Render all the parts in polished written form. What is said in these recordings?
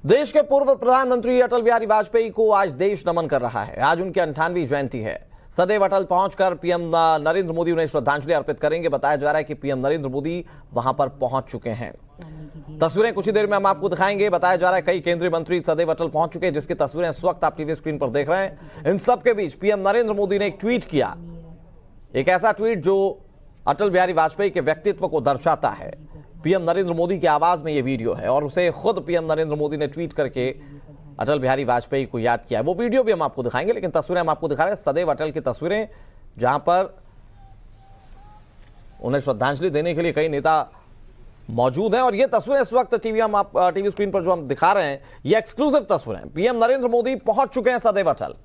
देश के पूर्व प्रधानमंत्री अटल बिहारी वाजपेयी को आज देश नमन कर रहा है। आज उनकी 98वीं जयंती है। सदैव अटल पहुंचकर पीएम नरेंद्र मोदी उन्हें श्रद्धांजलि अर्पित करेंगे। बताया जा रहा है कि पीएम नरेंद्र मोदी वहां पर पहुंच चुके हैं। तस्वीरें कुछ ही देर में हम आपको दिखाएंगे। बताया जा रहा है कई केंद्रीय मंत्री सदैव अटल पहुंच चुके हैं, जिसकी तस्वीरें इस वक्त आप टीवी स्क्रीन पर देख रहे हैं। इन सब के बीच पीएम नरेंद्र मोदी ने एक ट्वीट किया, एक ऐसा ट्वीट जो अटल बिहारी वाजपेयी के व्यक्तित्व को दर्शाता है। पीएम नरेंद्र मोदी की आवाज में यह वीडियो है और उसे खुद पीएम नरेंद्र मोदी ने ट्वीट करके अटल बिहारी वाजपेयी को याद किया है। वो वीडियो भी हम आपको दिखाएंगे, लेकिन तस्वीरें हम आपको दिखा रहे हैं सदैव अटल की तस्वीरें, जहां पर उन्हें श्रद्धांजलि देने के लिए कई नेता मौजूद हैं। और ये तस्वीरें इस वक्त टीवी स्क्रीन पर जो हम दिखा रहे हैं, ये एक्सक्लूसिव तस्वीरें हैं। पीएम नरेंद्र मोदी पहुंच चुके हैं सदैव अटल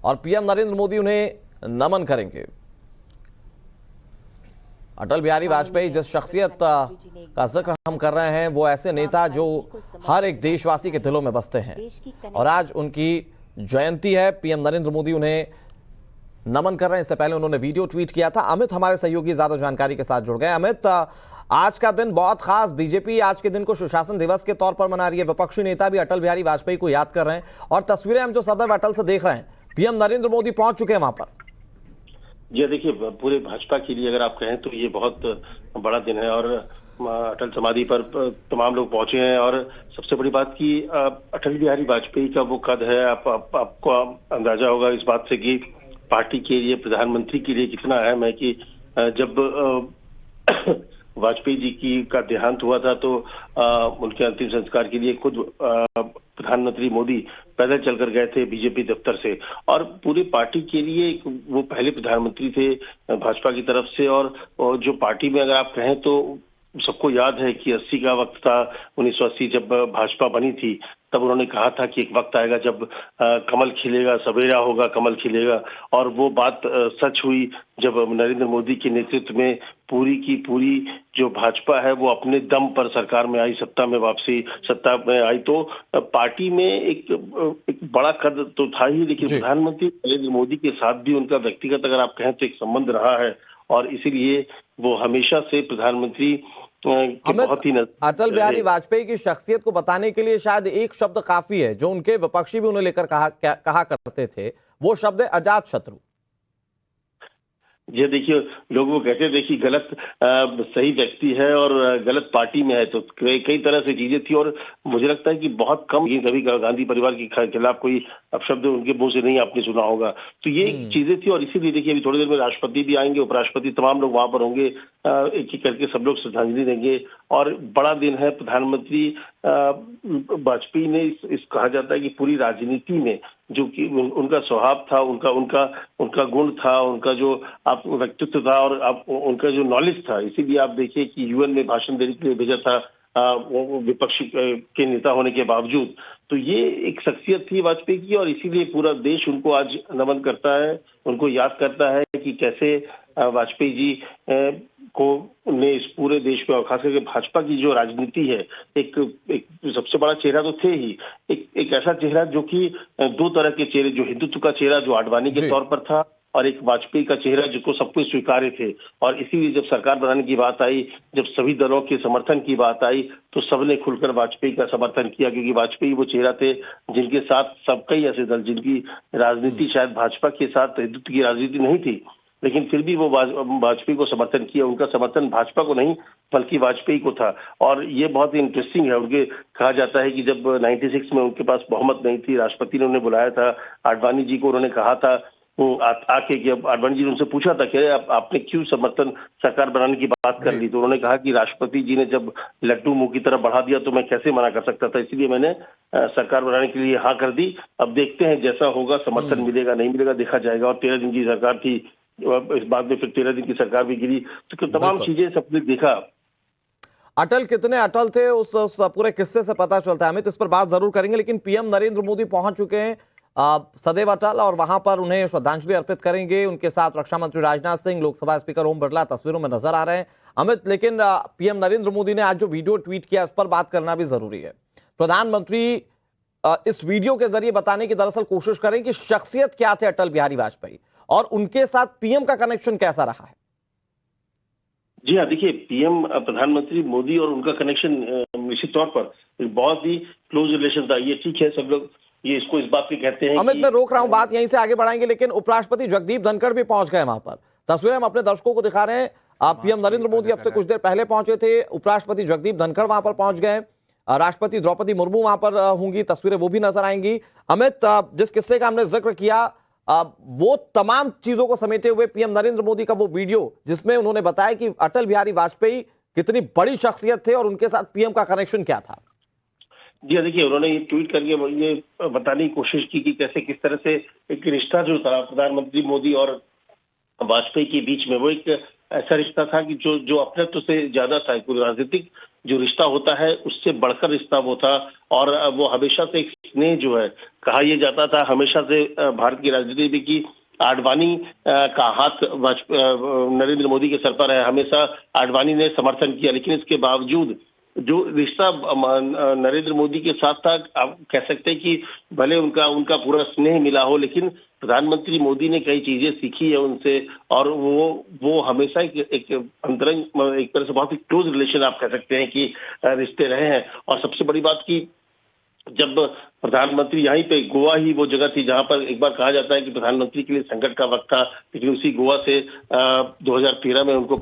और पीएम नरेंद्र मोदी उन्हें नमन करेंगे। अटल बिहारी वाजपेयी जिस शख्सियत का जिक्र हम कर रहे हैं, वो ऐसे नेता जो हर एक देशवासी के दिलों में बसते हैं और आज उनकी जयंती है। पीएम नरेंद्र मोदी उन्हें नमन कर रहे हैं। इससे पहले उन्होंने वीडियो ट्वीट किया था। अमित हमारे सहयोगी ज्यादा जानकारी के साथ जुड़ गए। अमित, आज का दिन बहुत खास, बीजेपी आज के दिन को सुशासन दिवस के तौर पर मना रही है। विपक्षी नेता भी अटल बिहारी वाजपेयी को याद कर रहे हैं और तस्वीरें हम जो सदैव अटल से देख रहे हैं, पीएम नरेंद्र मोदी पहुंच चुके हैं वहां पर। जी देखिए, पूरे भाजपा के लिए अगर आप कहें तो ये बहुत बड़ा दिन है और अटल समाधि पर तमाम लोग पहुंचे हैं। और सबसे बड़ी बात कि अटल बिहारी वाजपेयी का वो कद है, आपको अंदाजा होगा इस बात से कि पार्टी के लिए, प्रधानमंत्री के लिए कितना अहम है कि जब वाजपेयी जी का देहांत हुआ था तो उनके अंतिम संस्कार के लिए खुद प्रधानमंत्री मोदी पैदल चलकर गए थे बीजेपी दफ्तर से। और पूरी पार्टी के लिए वो पहले प्रधानमंत्री थे भाजपा की तरफ से। और जो पार्टी में अगर आप कहें तो सबको याद है कि 80 का वक्त था, 1980 जब भाजपा बनी थी, तब उन्होंने कहा था कि एक वक्त आएगा जब कमल खिलेगा, सवेरा होगा, कमल खिलेगा। और वो बात सच हुई जब नरेंद्र मोदी के नेतृत्व में पूरी की पूरी जो भाजपा है वो अपने दम पर सरकार में आई, सत्ता में आई। तो पार्टी में एक बड़ा कद तो था ही, लेकिन प्रधानमंत्री नरेंद्र मोदी के साथ भी उनका व्यक्तिगत अगर आप कहें तो एक संबंध रहा है और इसीलिए वो हमेशा से प्रधानमंत्री बहुत ही अटल बिहारी वाजपेयी की शख्सियत को बताने के लिए शायद एक शब्द काफी है, जो उनके विपक्षी भी उन्हें लेकर कहा करते थे। वो शब्द है अजात शत्रु। ये देखिए, लोग वो कहते थे कि गलत सही व्यक्ति है और गलत पार्टी में है, तो कई तरह से चीजें थी। और मुझे लगता है कि बहुत कम कभी गांधी परिवार के खिलाफ कोई अपशब्द उनके मुंह से नहीं आपने सुना होगा। तो ये चीजें थी और इसीलिए देखिए अभी थोड़ी देर में राष्ट्रपति भी आएंगे, उपराष्ट्रपति, तमाम लोग वहां पर होंगे। एक एक करके सब लोग श्रद्धांजलि देंगे और बड़ा दिन है। प्रधानमंत्री वाजपेयी ने इस कहा जाता है कि पूरी राजनीति में जो कि उनका स्वभाव था, उनका गुण था, उनका जो आप व्यक्तित्व था और आप उनका जो नॉलेज था, इसीलिए आप देखिए कि यूएन में भाषण देने के लिए भेजा था वो विपक्षी के नेता होने के बावजूद। तो ये एक शख्सियत थी वाजपेयी की और इसीलिए पूरा देश उनको आज नमन करता है, उनको याद करता है कि कैसे वाजपेयी जी को ने इस पूरे देश पे और खास करके भाजपा की जो राजनीति है, एक सबसे बड़ा चेहरा तो थे ही, एक ऐसा चेहरा जो कि दो तरह के चेहरे, जो हिंदुत्व का चेहरा जो आडवाणी के तौर पर था और एक वाजपेयी का चेहरा जिसको सब कुछ स्वीकार्य थे। और इसीलिए जब सरकार बनाने की बात आई, जब सभी दलों के समर्थन की बात आई, तो सबने खुलकर वाजपेयी का समर्थन किया, क्योंकि वाजपेयी वो चेहरा थे जिनके साथ सब कई ऐसे दल जिनकी राजनीति शायद भाजपा के साथ हिंदुत्व की राजनीति नहीं थी, लेकिन फिर भी वो वाजपेयी को समर्थन किया। उनका समर्थन भाजपा को नहीं बल्कि वाजपेयी को था। और ये बहुत ही इंटरेस्टिंग है। उनके कहा जाता है कि जब 96 में उनके पास बहुमत नहीं थी, राष्ट्रपति ने उन्हें बुलाया था, आडवाणी जी को उन्होंने कहा था आके कि आडवाणी जी ने उनसे पूछा था कि आपने क्यों समर्थन सरकार बनाने की बात कर ली, तो उन्होंने कहा कि राष्ट्रपति जी ने जब लड्डू मुंह की तरफ बढ़ा दिया तो मैं कैसे मना कर सकता था, इसलिए मैंने सरकार बनाने के लिए हाँ कर दी। अब देखते हैं जैसा होगा, समर्थन मिलेगा नहीं मिलेगा देखा जाएगा। और 13 दिन की सरकार थी, इस बात में फिर 13 दिन की सरकार भी गिरी, तो तमाम चीजें सबने देखा। अटल कितने अटल थे उस पूरे किस्से से पता चलता है। अमित, इस पर बात जरूर करेंगे, लेकिन पीएम नरेंद्र मोदी पहुंच चुके हैं सदैव अटल और वहां पर उन्हें श्रद्धांजलि अर्पित करेंगे। उनके साथ रक्षा मंत्री राजनाथ सिंह, लोकसभा स्पीकर ओम बिरला तस्वीरों में नजर आ रहे हैं। अमित, लेकिन पीएम नरेंद्र मोदी ने आज जो वीडियो ट्वीट किया, इस पर बात करना भी जरूरी है। प्रधानमंत्री इस वीडियो के जरिए बताने की दरअसल कोशिश करें कि शख्सियत क्या थे अटल बिहारी वाजपेयी और उनके साथ पीएम का कनेक्शन कैसा रहा है। जी हाँ, देखिए, पीएम प्रधानमंत्री मोदी और उनका कनेक्शन निश्चित तौर पर एक बहुत ही क्लोज रिलेशन था। ये ठीक है, सब लोग ये इसको इस बात पे कहते हैं अमित, मैं रोक रहा हूं, बात यहीं से आगे बढ़ाएंगे, लेकिन उपराष्ट्रपति जगदीप धनखड़ भी पहुंच गए वहां पर। तस्वीरें हम अपने दर्शकों को दिखा रहे हैं। पीएम नरेंद्र मोदी अब से कुछ देर पहले पहुंचे थे, उपराष्ट्रपति जगदीप धनखड़ वहां पर पहुंच गए, राष्ट्रपति द्रौपदी मुर्मू वहां पर होंगी, तस्वीरें वो भी नजर आएंगी। अमित, जिस किस्से का हमने जिक्र किया, वो तमाम चीजों को समेटे हुए पीएम नरेंद्र मोदी का वो वीडियो जिसमें उन्होंने बताया कि अटल बिहारी वाजपेयी कितनी बड़ी शख्सियत थे और उनके साथ पीएम का कनेक्शन क्या था। जी देखिए, उन्होंने ये ट्वीट करके ये बताने की कोशिश की कि कैसे किस तरह से एक रिश्ता जो था प्रधानमंत्री मोदी और वाजपेयी के बीच में, वो एक ऐसा रिश्ता था कि जो अपनत्व से ज्यादा था। कोई राजनीतिक जो रिश्ता होता है उससे बढ़कर रिश्ता वो था। और वो हमेशा से एक स्नेह जो है, कहा यह जाता था हमेशा से भारत की राजनीति में कि आडवाणी का हाथ नरेंद्र मोदी के सर पर है। हमेशा आडवाणी ने समर्थन किया, लेकिन इसके बावजूद जो रिश्ता नरेंद्र मोदी के साथ था, आप कह सकते हैं कि भले उनका पूरा स्नेह मिला हो, लेकिन प्रधानमंत्री मोदी ने कई चीजें सीखी है उनसे। और वो हमेशा एक अंतरंग, एक तरह से बहुत ही क्लोज रिलेशन आप कह सकते हैं कि रिश्ते रहे हैं। और सबसे बड़ी बात की, जब प्रधानमंत्री यहीं पे, गोवा ही वो जगह थी जहां पर एक बार कहा जाता है कि प्रधानमंत्री के लिए संकट का वक्त था, लेकिन उसी गोवा से 2013 में उनको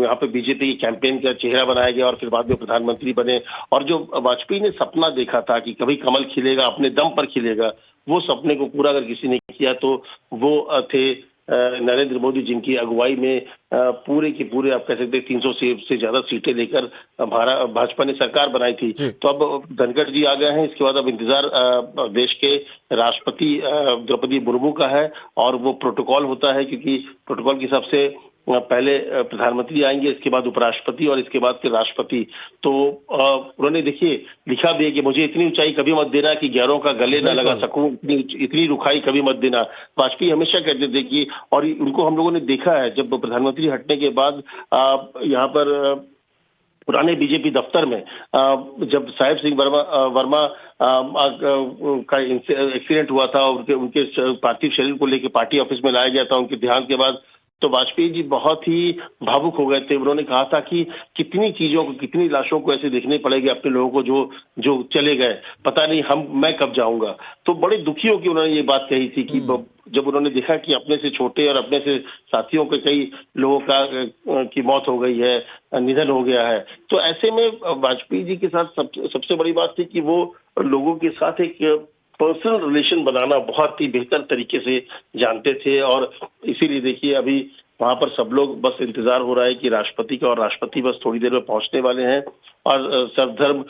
यहाँ पे बीजेपी की कैंपेन का चेहरा बनाया गया और फिर बाद में प्रधानमंत्री बने। और जो वाजपेयी ने सपना देखा था कि कभी कमल खिलेगा, अपने दम पर खिलेगा, वो सपने को पूरा अगर किसी ने किया तो वो थे नरेंद्र मोदी, जिनकी अगुवाई में पूरे के पूरे आप कह सकते हैं 300 से ज्यादा सीटें लेकर भाजपा ने सरकार बनाई थी। तो अब धनखड़ जी आ गए हैं, इसके बाद अब इंतजार देश के राष्ट्रपति द्रौपदी मुर्मू का है। और वो प्रोटोकॉल होता है, क्योंकि प्रोटोकॉल के हिसाब से पहले प्रधानमंत्री आएंगे, इसके बाद उपराष्ट्रपति और इसके बाद फिर राष्ट्रपति। तो उन्होंने देखिए लिखा भी है कि मुझे इतनी ऊंचाई कभी मत देना कि गैरों का गले ना लगा सकूं, इतनी रुखाई कभी मत देना। वाजपेयी हमेशा कहते थे कि, और उनको हम लोगों ने देखा है जब प्रधानमंत्री हटने के बाद यहाँ पर पुराने बीजेपी दफ्तर में जब साहेब सिंह वर्मा का एक्सीडेंट हुआ था, उनके पार्थिव शरीर को लेकर पार्टी ऑफिस में लाया गया था उनके देहांत के बाद, तो वाजपेयी जी बहुत ही भावुक हो गए थे। उन्होंने कहा था कि कितनी चीजों को, कितनी लाशों को ऐसे देखने पड़ेगी अपने लोगों को जो चले गए, पता नहीं मैं कब जाऊंगा। तो बड़े दुखी होकर उन्होंने ये बात कही थी कि जब उन्होंने देखा कि अपने से छोटे और अपने से साथियों के कई लोगों की मौत हो गई है, निधन हो गया है, तो ऐसे में वाजपेयी जी के साथ सबसे बड़ी बात थी कि वो लोगों के साथ एक पर्सनल रिलेशन बनाना बहुत ही बेहतर तरीके से जानते थे। और इसीलिए देखिए अभी वहां पर सब लोग बस इंतजार हो रहा है कि राष्ट्रपति का, और राष्ट्रपति बस थोड़ी देर में पहुंचने वाले हैं। और सर्वधर्म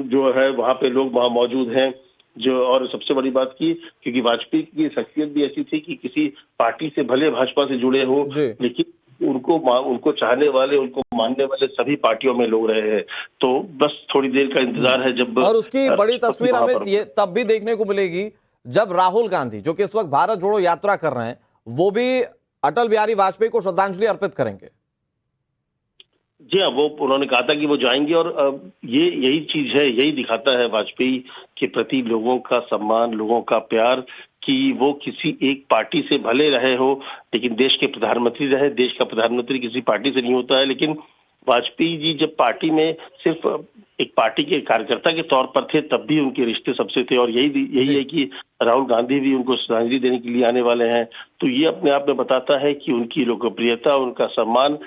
जो है वहां पे लोग वहां मौजूद हैं जो। और सबसे बड़ी बात की, क्योंकि वाजपेयी की शख्सियत भी ऐसी थी कि किसी पार्टी से भले भाजपा से जुड़े हो, लेकिन उनको चाहने वाले, उनको मानने वाले सभी पार्टियों में लोग रहे हैं। तो बस थोड़ी देर का इंतजार है जब, और उसकी बड़ी तस्वीर हमें ये तब भी देखने को मिलेगी जब राहुल गांधी, जो कि इस वक्त भारत जोड़ो यात्रा कर रहे हैं, वो भी अटल बिहारी वाजपेयी को श्रद्धांजलि अर्पित करेंगे। जी हाँ, वो उन्होंने कहा था कि वो जाएंगे। और यही चीज है, यही दिखाता है वाजपेयी के प्रति लोगों का सम्मान, लोगों का प्यार, कि वो किसी एक पार्टी से भले रहे हो, लेकिन देश के प्रधानमंत्री रहे। देश का प्रधानमंत्री किसी पार्टी से नहीं होता है, लेकिन वाजपेयी जी जब पार्टी में सिर्फ एक पार्टी के कार्यकर्ता के तौर पर थे, तब भी उनके रिश्ते सबसे थे। और यही है कि राहुल गांधी भी उनको श्रद्धांजलि देने के लिए आने वाले हैं। तो ये अपने आप में बताता है कि उनकी लोकप्रियता, उनका सम्मान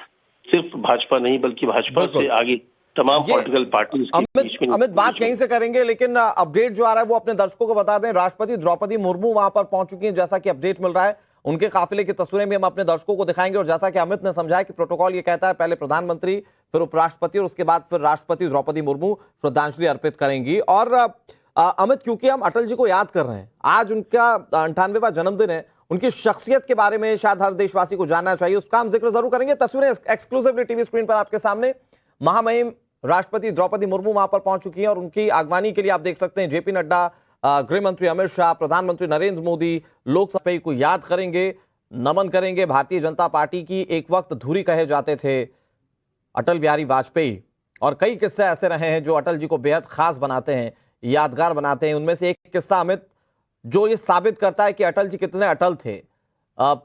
सिर्फ भाजपा नहीं बल्कि भाजपा से आगे तमाम पॉलिटिकल पार्टी। अमित, बात यहीं से करेंगे, लेकिन अपडेट जो आ रहा है वो अपने दर्शकों को बता दें। राष्ट्रपति द्रौपदी मुर्मू वहां पर पहुंच चुकी हैं, जैसा कि अपडेट मिल रहा है। उनके काफिले की तस्वीरें भी हम अपने दर्शकों को दिखाएंगे। और जैसा कि अमित ने समझाया कि प्रोटोकॉल ये कहता है पहले प्रधानमंत्री, फिर उपराष्ट्रपति और उसके बाद फिर राष्ट्रपति द्रौपदी मुर्मू श्रद्धांजलि अर्पित करेंगी। और अमित, क्योंकि हम अटल जी को याद कर रहे हैं, आज उनका 98वां जन्मदिन है, उनकी शख्सियत के बारे में शायद हर देशवासी को जानना चाहिए, उसका हम जिक्र जरूर करेंगे। तस्वीरें एक्सक्लूसिवली टीवी स्क्रीन पर आपके सामने। महामहिम राष्ट्रपति द्रौपदी मुर्मू वहां पर पहुंच चुकी हैं और उनकी आगवानी के लिए आप देख सकते हैं जेपी नड्डा, गृह मंत्री अमित शाह, प्रधानमंत्री नरेंद्र मोदी लोकसभा को याद करेंगे, नमन करेंगे। भारतीय जनता पार्टी की एक वक्त धुरी कहे जाते थे अटल बिहारी वाजपेयी, और कई किस्से ऐसे रहे हैं जो अटल जी को बेहद खास बनाते हैं, यादगार बनाते हैं। उनमें से एक किस्सा अमित, जो ये साबित करता है कि अटल जी कितने अटल थे।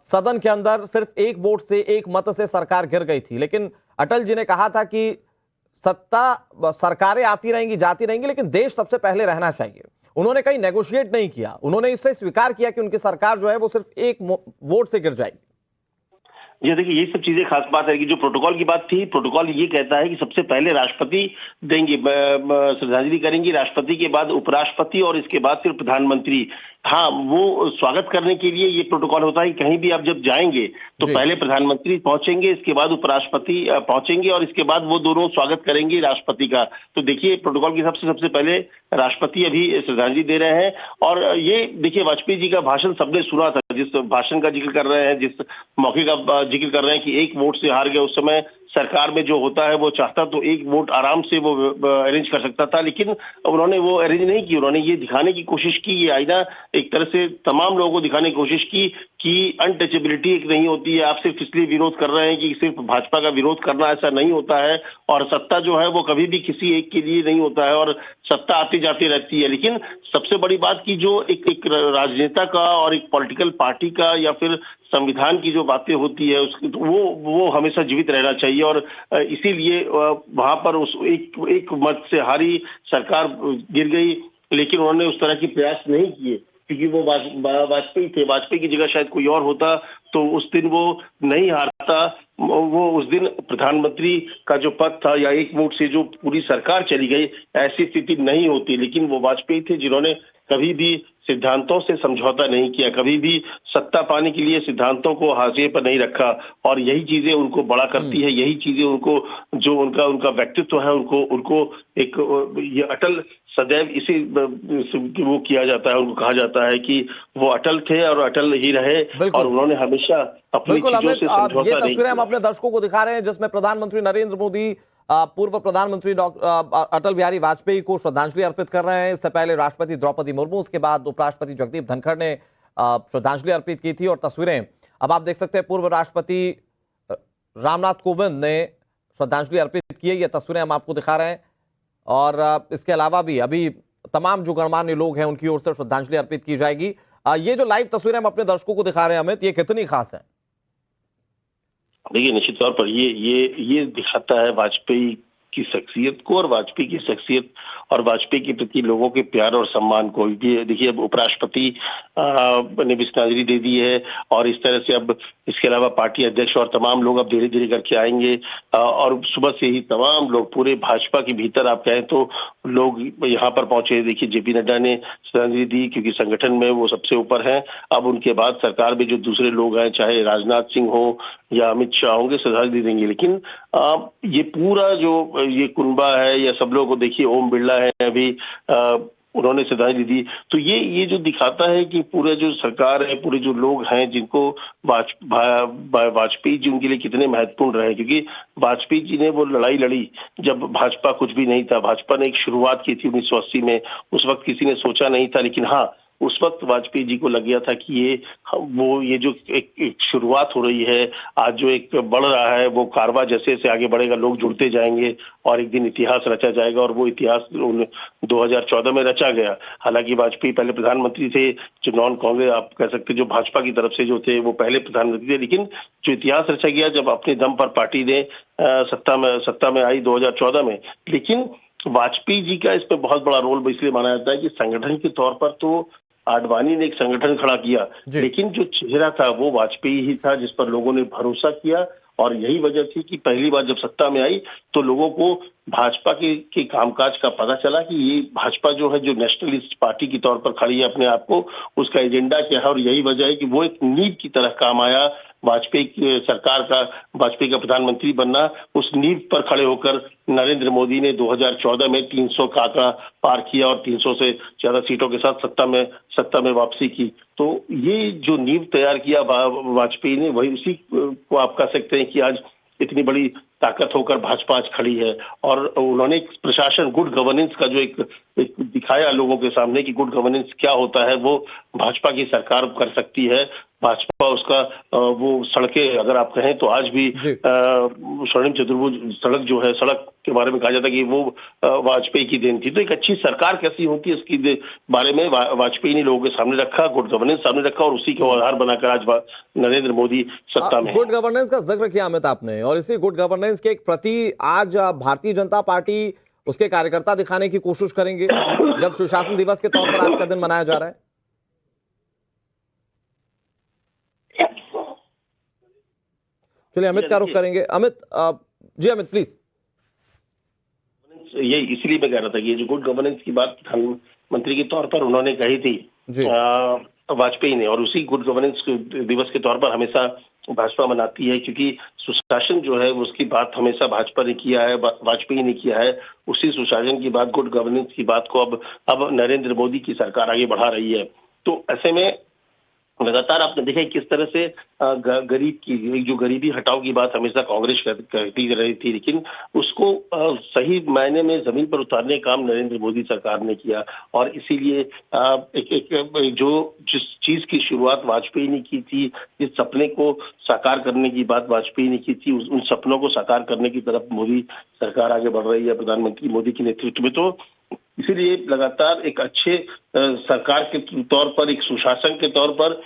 सदन के अंदर सिर्फ एक वोट से, एक मत से सरकार गिर गई थी, लेकिन अटल जी ने कहा था कि सत्ता सरकारें आती रहेंगी जाती रहेंगी, लेकिन देश सबसे पहले रहना चाहिए। उन्होंने कहीं नेगोशिएट नहीं किया, उन्होंने इससे स्वीकार किया कि उनकी सरकार जो है वो सिर्फ एक वोट से गिर जाएगी। जी देखिए, यही सब चीजें खास बात है कि जो प्रोटोकॉल की बात थी, प्रोटोकॉल ये कहता है कि सबसे पहले राष्ट्रपति देंगे, श्रद्धांजलि करेंगे, राष्ट्रपति के बाद उपराष्ट्रपति और इसके बाद फिर प्रधानमंत्री। हाँ, वो स्वागत करने के लिए ये प्रोटोकॉल होता है कि कहीं भी आप जब जाएंगे तो पहले प्रधानमंत्री पहुंचेंगे, इसके बाद उपराष्ट्रपति पहुंचेंगे और इसके बाद वो दोनों स्वागत करेंगे राष्ट्रपति का। तो देखिए, प्रोटोकॉल के हिसाब से सबसे पहले राष्ट्रपति अभी श्रद्धांजलि दे रहे हैं। और ये देखिए, वाजपेयी जी का भाषण सबने सुना था, जिस भाषण का जिक्र कर रहे हैं, जिस मौके का जिक्र कर रहे हैं कि एक वोट से हार गए, उस समय सरकार में जो होता है वो चाहता तो एक वोट आराम से वो अरेंज कर सकता था, लेकिन उन्होंने वो अरेंज नहीं की। उन्होंने ये दिखाने की कोशिश की, ये आईना एक तरह से तमाम लोगों को दिखाने की कोशिश की कि अनटचेबिलिटी एक नहीं होती है। आप सिर्फ इसलिए विरोध कर रहे हैं कि सिर्फ भाजपा का विरोध करना, ऐसा नहीं होता है। और सत्ता जो है वो कभी भी किसी एक के लिए नहीं होता है और सत्ता आती जाती रहती है। लेकिन सबसे बड़ी बात की जो एक राजनेता का और एक पॉलिटिकल पार्टी का या फिर संविधान की जो बातें होती है उसकी वो हमेशा जीवित रहना चाहिए। और इसीलिए वहां पर उस एक मत से हारी सरकार गिर गई, लेकिन उन्होंने उस तरह की प्रयास नहीं किए क्योंकि वो वाजपेयी थे। वाजपेयी की जगह शायद कोई और होता तो उस दिन वो नहीं हारता। वो उस दिन प्रधानमंत्री का जो पद था या एक वोट से जो पूरी सरकार चली गई, ऐसी स्थिति नहीं होती। लेकिन वो वाजपेयी थे जिन्होंने कभी भी सिद्धांतों से समझौता नहीं किया, कभी भी सत्ता पाने के लिए सिद्धांतों को हाशिए पर नहीं रखा। और यही चीजें उनको बड़ा करती है, यही चीजें उनको, जो उनका व्यक्तित्व है, उनको एक ये अटल सदैव इसी वो किया जाता है, उनको कहा जाता है कि वो अटल थे और अटल ही रहे और उन्होंने हमेशा अपनी चीजों से समझौता नहीं किया। ये तस्वीरें हम अपने दर्शकों को दिखा रहे हैं जिसमें प्रधानमंत्री नरेंद्र मोदी पूर्व प्रधानमंत्री अटल बिहारी वाजपेयी को श्रद्धांजलि अर्पित कर रहे हैं। इससे पहले राष्ट्रपति द्रौपदी मुर्मू, उसके बाद उपराष्ट्रपति जगदीप धनखड़ ने श्रद्धांजलि अर्पित की थी। और तस्वीरें अब आप देख सकते हैं, पूर्व राष्ट्रपति रामनाथ कोविंद ने श्रद्धांजलि अर्पित की है। ये तस्वीरें हम आपको दिखा रहे हैं। और इसके अलावा भी अभी तमाम जो गणमान्य लोग हैं उनकी ओर से श्रद्धांजलि अर्पित की जाएगी। ये जो लाइव तस्वीरें हम अपने दर्शकों को दिखा रहे हैं अमित, ये कितनी खास है? देखिए, निश्चित तौर पर ये दिखाता है वाजपेयी की शख्सियत को और वाजपेयी की शख्सियत और वाजपेयी के प्रति लोगों के प्यार और सम्मान को। देखिए, अब उपराष्ट्रपति ने भी श्रद्धांजलि दे दी है और इस तरह से अब इसके अलावा पार्टी अध्यक्ष और तमाम लोग अब धीरे धीरे करके आएंगे। और सुबह से ही तमाम लोग, पूरे भाजपा के भीतर आप कहें तो लोग यहाँ पर पहुंचे। देखिए, जेपी नड्डा ने श्रद्धांजलि दी क्योंकि संगठन में वो सबसे ऊपर हैं। अब उनके बाद सरकार में जो दूसरे लोग हैं, चाहे राजनाथ सिंह हो या अमित शाह होंगे, श्रद्धांजलि देंगे। लेकिन ये पूरा जो ये कुनबा है या सब लोगों को देखिए, ओम बिरला है अभी, उन्होंने श्रद्धांजलि दी। तो ये जो दिखाता है कि पूरे जो सरकार है, पूरे जो लोग हैं जिनको वाजपेयी जी उनके लिए कितने महत्वपूर्ण रहे। क्योंकि वाजपेयी जी ने वो लड़ाई लड़ी जब भाजपा कुछ भी नहीं था। भाजपा ने एक शुरुआत की थी 1980 में, उस वक्त किसी ने सोचा नहीं था। लेकिन हाँ, उस वक्त वाजपेयी जी को लग गया था कि ये जो एक शुरुआत हो रही है, आज जो एक बढ़ रहा है, वो कारवां जैसे जैसे आगे बढ़ेगा, लोग जुड़ते जाएंगे और एक दिन इतिहास रचा जाएगा। और वो इतिहास 2014 में रचा गया। हालांकि वाजपेयी पहले प्रधानमंत्री थे, जो नॉन कांग्रेस आप कह सकते, जो भाजपा की तरफ से जो थे वो पहले प्रधानमंत्री थे। लेकिन जो इतिहास रचा गया जब अपने दम पर पार्टी ने सत्ता में आई 2014 में। लेकिन वाजपेयी जी का इसमें बहुत बड़ा रोल इसलिए माना जाता है कि संगठन के तौर पर तो आडवाणी ने एक संगठन खड़ा किया, लेकिन जो चेहरा था वो वाजपेयी ही था, जिस पर लोगों ने भरोसा किया। और यही वजह थी कि पहली बार जब सत्ता में आई तो लोगों को भाजपा के कामकाज का पता चला कि ये भाजपा जो है, जो नेशनलिस्ट पार्टी के तौर पर खड़ी है अपने आप को, उसका एजेंडा क्या है। और यही वजह है कि वो एक नींव की तरह काम आया वाजपेयी सरकार का, वाजपेयी का प्रधानमंत्री बनना। उस नींव पर खड़े होकर नरेंद्र मोदी ने 2014 में 300 का आंकड़ा पार किया और 300 से ज्यादा सीटों के साथ सत्ता में वापसी की। तो ये जो नींव तैयार किया वाजपेयी ने, वही उसी को आप कह सकते हैं कि आज इतनी बड़ी ताकत होकर भाजपा आज खड़ी है। और उन्होंने एक प्रशासन, गुड गवर्नेंस का जो एक दिखाया लोगों के सामने कि गुड गवर्नेंस क्या होता है, वो भाजपा की सरकार कर सकती है। भाजपा उसका वो सड़कें अगर आप कहें तो आज भी स्वर्णिम चतुर्भुज सड़क जो है, सड़क के बारे में कहा जाता है कि वो वाजपेयी की देन थी। तो एक अच्छी सरकार कैसी होती है इसकी बारे में वाजपेयी ने लोगों के सामने रखा, गुड गवर्नेंस सामने रखा, और उसी को आधार बनाकर आज नरेंद्र मोदी सत्ता में। गुड गवर्नेंस का जिक्र किया अमित आपने, और इसी गुड गवर्नेंस के एक प्रति आज भारतीय जनता पार्टी उसके कार्यकर्ता दिखाने की कोशिश करेंगे जब सुशासन दिवस के तौर पर आज का दिन मनाया जा रहा है। चलिए अमित का रुख करेंगे। अमित जी अमित प्लीज। ये इसलिए मैं कह रहा था कि ये जो गुड गवर्नेंस की बात प्रधानमंत्री के तौर पर उन्होंने कही थी वाजपेयी ने, और उसी गुड गवर्नेंस दिवस के तौर पर हमेशा भाजपा मनाती है, क्योंकि सुशासन जो है उसकी बात हमेशा भाजपा ने किया है, वाजपेयी ने किया है। उसी सुशासन की बात, गुड गवर्नेंस की बात को अब नरेंद्र मोदी की सरकार आगे बढ़ा रही है। तो ऐसे में लगातार आपने देखा किस तरह से गरीब की जो गरीबी हटाओ की बात हमेशा कांग्रेस करती रही थी, लेकिन उसको सही मायने में जमीन पर उतारने का काम नरेंद्र मोदी सरकार ने किया। और इसीलिए जिस चीज की शुरुआत वाजपेयी ने की थी, जिस सपने को साकार करने की बात वाजपेयी ने की थी, उन सपनों को साकार करने की तरफ मोदी सरकार आगे बढ़ रही है, प्रधानमंत्री मोदी के नेतृत्व में। तो इसीलिए लगातार एक अच्छे सरकार के तौर पर, एक सुशासन के तौर पर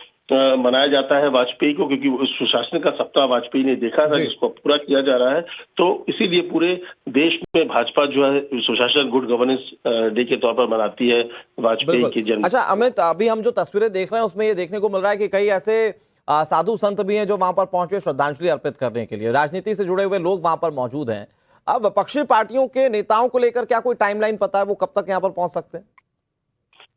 मनाया जाता है वाजपेयी को, क्योंकि उस सुशासन का सप्ताह वाजपेयी ने देखा था जिसको पूरा किया जा रहा है। तो इसीलिए पूरे देश में भाजपा जो है सुशासन गुड गवर्नेंस डे के तौर पर मनाती है वाजपेयी के जन्म। अच्छा अमित, अभी हम जो तस्वीरें देख रहे हैं उसमें ये देखने को मिल रहा है कि कई ऐसे साधु संत भी हैं जो वहां पर पहुंचे श्रद्धांजलि अर्पित करने के लिए। राजनीति से जुड़े हुए लोग वहां पर मौजूद हैं। अब विपक्षी पार्टियों के नेताओं को लेकर क्या कोई टाइमलाइन पता है, वो कब तक यहाँ पर पहुंच सकते हैं?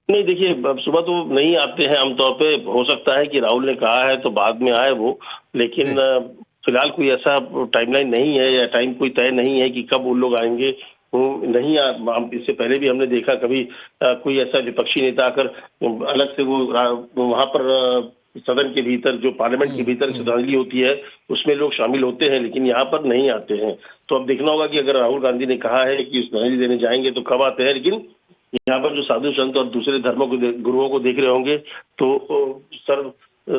नहीं, देखिए सुबह तो नहीं आते हैं आमतौर पे, हो सकता है कि राहुल ने कहा है तो बाद में आए वो, लेकिन फिलहाल कोई ऐसा टाइमलाइन नहीं है या टाइम कोई तय नहीं है कि कब वो लोग आएंगे। नहीं, इससे पहले भी हमने देखा कभी कोई ऐसा विपक्षी नेता आकर अलग से वो वहां पर सदन के भीतर, जो पार्लियामेंट के भीतर श्रद्धांजलि होती है, उसमें लोग शामिल होते हैं, लेकिन यहाँ पर नहीं आते हैं। तो अब देखना होगा कि अगर राहुल गांधी ने कहा है कि श्रद्धांजलि देने जाएंगे तो कब आते हैं। लेकिन यहाँ पर जो साधु संत और दूसरे धर्मों को गुरुओं को देख रहे होंगे तो सर्व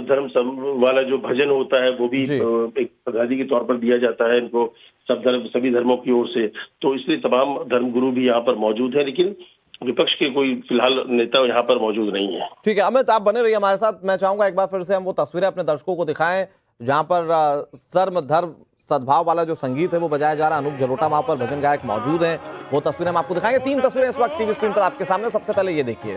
धर्म वाला जो भजन होता है वो भी एक श्रद्धांजलि के तौर पर दिया जाता है इनको, सभी धर्मों की ओर से। तो इसलिए तमाम धर्मगुरु भी यहाँ पर मौजूद है, लेकिन विपक्ष के कोई फिलहाल नेता यहाँ पर मौजूद नहीं है। ठीक है अमित, आप बने रहिए हमारे साथ। मैं चाहूंगा एक बार फिर से हम वो तस्वीरें अपने दर्शकों को दिखाएं जहां पर सर्व धर्म सद्भाव वाला जो संगीत है वो बजाया जा रहा है। अनूप जलोटा वहां पर भजन गायक मौजूद हैं, वो तस्वीरें हम आपको दिखाएंगे। 3 तस्वीरें इस वक्त टीवी स्क्रीन पर आपके सामने। सबसे पहले ये देखिए,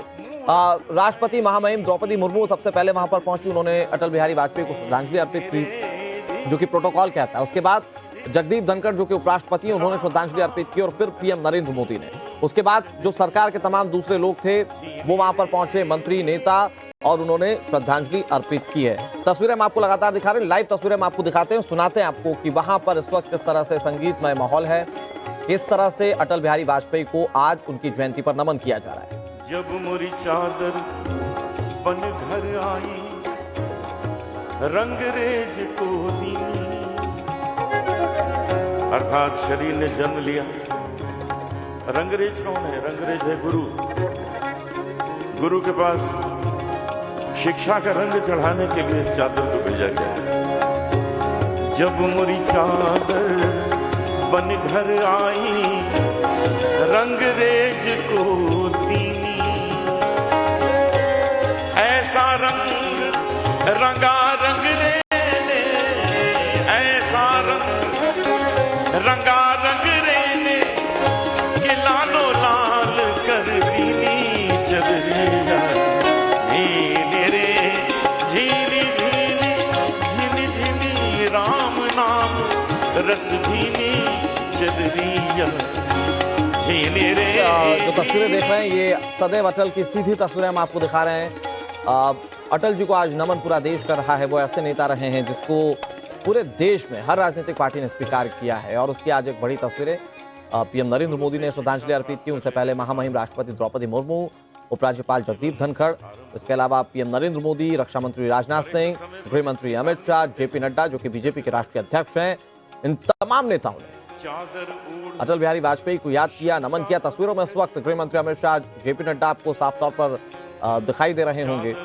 राष्ट्रपति महामहिम द्रौपदी मुर्मू सबसे पहले वहां पर पहुंची। उन्होंने अटल बिहारी वाजपेयी को श्रद्धांजलि अर्पित की, जो कि प्रोटोकॉल कहता है। उसके बाद जगदीप धनखड़ जो कि उपराष्ट्रपति हैं, उन्होंने श्रद्धांजलि अर्पित की, और फिर पीएम नरेंद्र मोदी ने। उसके बाद जो सरकार के तमाम दूसरे लोग थे वो वहां पर पहुंचे, मंत्री, नेता, और उन्होंने श्रद्धांजलि अर्पित की है। तस्वीरें हम आपको लगातार दिखा रहे हैं, लाइव तस्वीरें हम आपको दिखाते हैं, सुनाते हैं आपको कि वहां पर इस वक्त किस तरह से संगीतमय माहौल है, किस तरह से अटल बिहारी वाजपेयी को आज उनकी जयंती पर नमन किया जा रहा है। जब मोरी चादर बन घर आई, रंगरेज को दीनी, अर्थात शरीर ने जन्म लिया। रंगरेज कौन है? रंगरेज है गुरु। गुरु के पास शिक्षा का रंग चढ़ाने के लिए इस चादर को भेजा गया। जब मोरी चादर बन घर आई, रंगरेज को दीनी, ऐसा रंग रंगा रंग रेने, ऐसा रंग रंगा रंग रेने, कि लालो लाल कर दीनी चदरिया। नीले रे झीली झीली झीली झीली, राम नाम रस भीनी चदरिया। झीली रे। जो तस्वीरें देख रहे हैं ये सदैव अटल की सीधी तस्वीरें हम आपको दिखा रहे हैं। अटल जी को आज नमन पूरा देश कर रहा है। वो ऐसे नेता रहे हैं जिसको पूरे देश में हर राजनीतिक पार्टी ने स्वीकार किया है, और उसकी आज एक बड़ी तस्वीरें पीएम नरेंद्र मोदी ने श्रद्धांजलि अर्पित की। उनसे पहले महामहिम राष्ट्रपति द्रौपदी मुर्मू, उपराज्यपाल जगदीप धनखड़, इसके अलावा पीएम नरेंद्र मोदी, रक्षा मंत्री राजनाथ सिंह, गृह मंत्री अमित शाह, जेपी नड्डा जो कि बीजेपी के राष्ट्रीय अध्यक्ष हैं, इन तमाम नेताओं ने अटल बिहारी वाजपेयी को याद किया, नमन किया। तस्वीरों में इस वक्त गृह मंत्री अमित शाह, जेपी नड्डा आपको साफ तौर पर दिखाई दे रहे होंगे,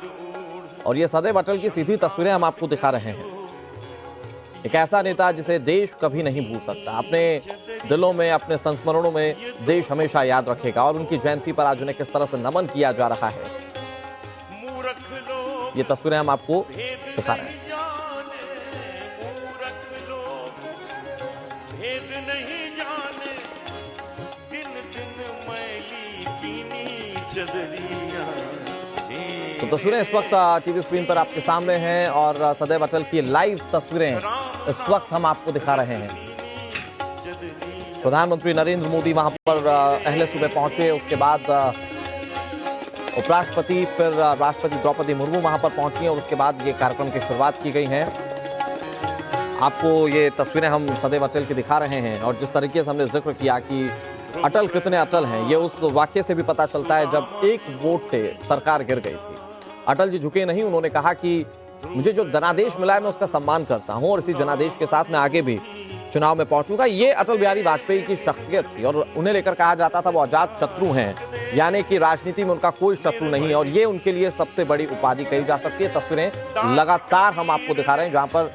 और ये सदैव अटल की सीधी तस्वीरें हम आपको दिखा रहे हैं। एक ऐसा नेता जिसे देश कभी नहीं भूल सकता, अपने दिलों में, अपने संस्मरणों में देश हमेशा याद रखेगा। और उनकी जयंती पर आज उन्हें किस तरह से नमन किया जा रहा है, ये तस्वीरें हम आपको दिखा रहे हैं। तो तस्वीरें इस वक्त टीवी स्क्रीन पर आपके सामने हैं और सदैव अटल की लाइव तस्वीरें इस वक्त हम आपको दिखा रहे हैं। प्रधानमंत्री नरेंद्र मोदी वहां पर अहले सुबह पहुंचे, उसके बाद उपराष्ट्रपति फिर राष्ट्रपति द्रौपदी मुर्मू वहां पर पहुंची हैं और उसके बाद ये कार्यक्रम की शुरुआत की गई है। आपको ये तस्वीरें हम सदैव अटल की दिखा रहे हैं और जिस तरीके से हमने जिक्र किया कि अटल कितने अटल हैं, ये उस वाक्य से भी पता चलता है जब एक वोट से सरकार गिर गई थी। अटल जी झुके नहीं, उन्होंने कहा कि मुझे जो जनादेश मिला है मैं उसका सम्मान करता हूं और इसी जनादेश के साथ मैं आगे भी चुनाव में पहुंचूंगा। ये अटल बिहारी वाजपेयी की शख्सियत थी और उन्हें लेकर कहा जाता था वो अजात शत्रु हैं, यानी कि राजनीति में उनका कोई शत्रु नहीं है और ये उनके लिए सबसे बड़ी उपाधि कही जा सकती है। तस्वीरें लगातार हम आपको दिखा रहे हैं जहां पर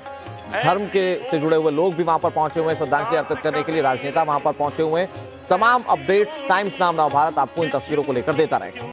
धर्म के से जुड़े हुए लोग भी वहां पर पहुंचे हुए हैं श्रद्धांजलि अर्पित करने के लिए, राजनेता वहां पर पहुंचे हुए हैं। तमाम अपडेट्स टाइम्स नाम नव भारत आपको इन तस्वीरों को लेकर देता रहेगा।